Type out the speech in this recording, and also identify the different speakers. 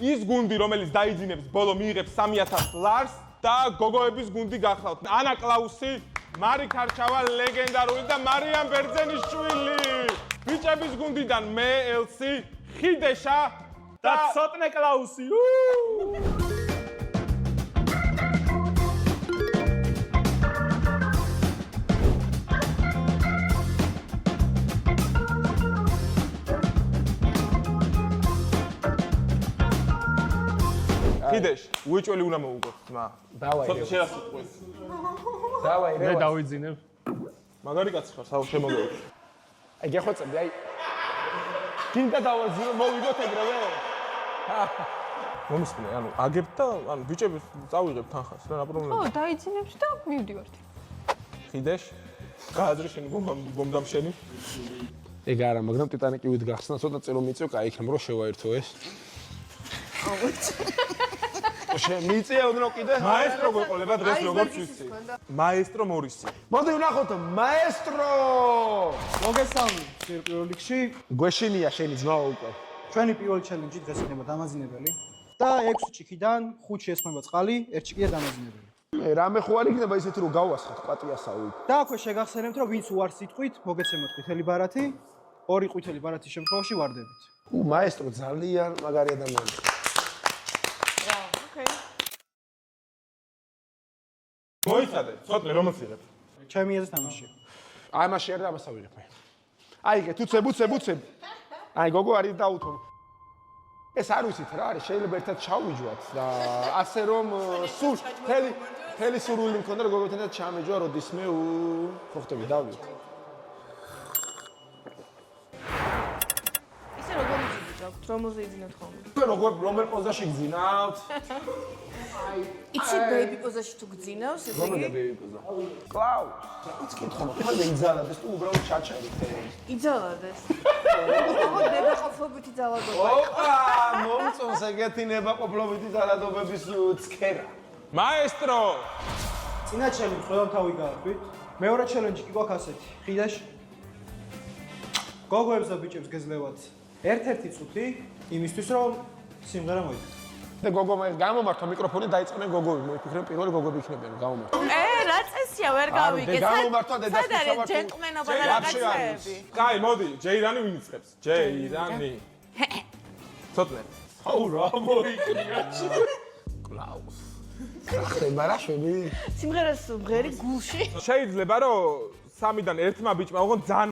Speaker 1: ის გუნდი, რომელიც დაიძინებს ბოლო მიიღებს 3000 ლარს და გოგოების გუნდი გახლავთ. ანა კლაუსი, მარი ქარჩავა, ლეგენდარული და მარიამ ბერძენიშვილი. ბიჭების გუნდიდან მე, ელსი, ხიდეშა და ცოტნე კლაუსი. ხიდეშ, უეჭველი უნდა მოუგოთ ძმა.
Speaker 2: დავაი.
Speaker 1: ცოტა შეასიტყვეს.
Speaker 2: დავაი,
Speaker 3: მე დავიძინებ.
Speaker 1: მაგარი კაცი ხარ, საერთოდ შემოგეუჩ.
Speaker 2: აი გეხოცები, აი. გინდა დავაძინო, მოვიგოთ ეგრევე.
Speaker 1: მომისმენე, ანუ აგებთ და ანუ ბიჭებს წავიღებთ თანხას, რა პრობლემა.
Speaker 4: ხო, დაიძინებს და მივდივართ.
Speaker 1: ხიდეშ, გააზრე შენი გომდამ შენი.
Speaker 2: ეგ არა, მაგრამ ტიტანიკი ვით გახსნა, ცოტა წელო მიწევ, კაი იქნება რომ შევაერთო ეს. მიწია უდნო კიდე?
Speaker 1: მაესტრო გვეყოლება დღეს როგორც ვიცი. მაესტრო მორისი.
Speaker 2: მოდი ვნახოთ მაესტრო!
Speaker 5: მოგესალმებით პირველ რიგში.
Speaker 2: გვეშინია შენი ძმა უკვე.
Speaker 5: ჩვენი პირველი ჩელენჯი დღეს იქნება დამაძინებელი და 6 ჭიქიდან 5-ში ესხმება წყალი, 1 ჭიქია დამაძინებელი.
Speaker 2: რამე ხო არ იქნება ისეთი რომ გავასხოთ პატიასავით.
Speaker 5: და აქვე შეგახსენებთ რომ ვინც უარს იტყვით, მოგეცემოთ ყვითელი ბარათი, 2 ყვითელი ბარათის შემთხვევაში ვარდებით.
Speaker 2: მაესტრო ძალიან მაგარი ადამიანია.
Speaker 1: მოიცადე, ცოტნე რომელს იღებ?
Speaker 5: ჩემი ეზოს თამაში.
Speaker 2: აი მაშინ არ ამას ავიღებ მე. აი ეგ უცებ. აი გოგო არის დაუთო. ეს არ ვიცით რა არის, შეიძლება ერთად ჩავიჯვათ და ასე რომ სულ თელი სურვილი მქონდა რომ გოგოთან ერთად ჩამეჯვა, როდისმე ხო ხტები დავით.
Speaker 6: ისე როგორ იზინებთ, რომელზე იზინებთ ხოლმე?
Speaker 2: თქვენ რომელ პოზაში გძინავთ?
Speaker 6: იცი ბეიბი პოზაში თუ გძინავს, ესე
Speaker 2: რომელ
Speaker 6: იგი?
Speaker 2: ბეიბი პოზა? კლაუ. იცკითხო, ხალხი იძალადეს თუ უბრალოდ ჩაჩერით.
Speaker 6: იძალადეს. ხო, ნებაყოფლობითი ძალადობა.
Speaker 2: ოპა, მომწონს ეგეთი ნებაყოფლობითი ძალადობების ცქერა.
Speaker 1: მაესტრო!
Speaker 5: წინა ჩელენჯი ყველამთავი გააქვით. მეორე ჩელენჯი კი გვაქვს ასეთი. ხიდაშ გოგოებს და ბიჭებს გეძლევათ ერთ-ერთი წუთი იმისთვის რომ სიმღერა მოიგოთ.
Speaker 2: და გოგო მე გამომართვა მიკროფონი დაიწყნენ გოგოები, მოიფიქრე პირველი გოგოები იქნებიან, გამომართვა.
Speaker 6: რა წესია ვერ გავიგე.
Speaker 2: გამომართვა დედას
Speaker 6: სადარი ჯენტლმენობა და რაღაცები.
Speaker 1: კაი, მოდი, ჯეირანი ვინ იწყებს? ჯეირანი. ცოტნე. აუ რა მოიქნია.
Speaker 2: კლაუს. ხდება რა შვები?
Speaker 6: სიმღერას მღერი გულში.
Speaker 1: შეიძლება რომ 3-დან 1-მა ბიჭმა უღონ ძალიან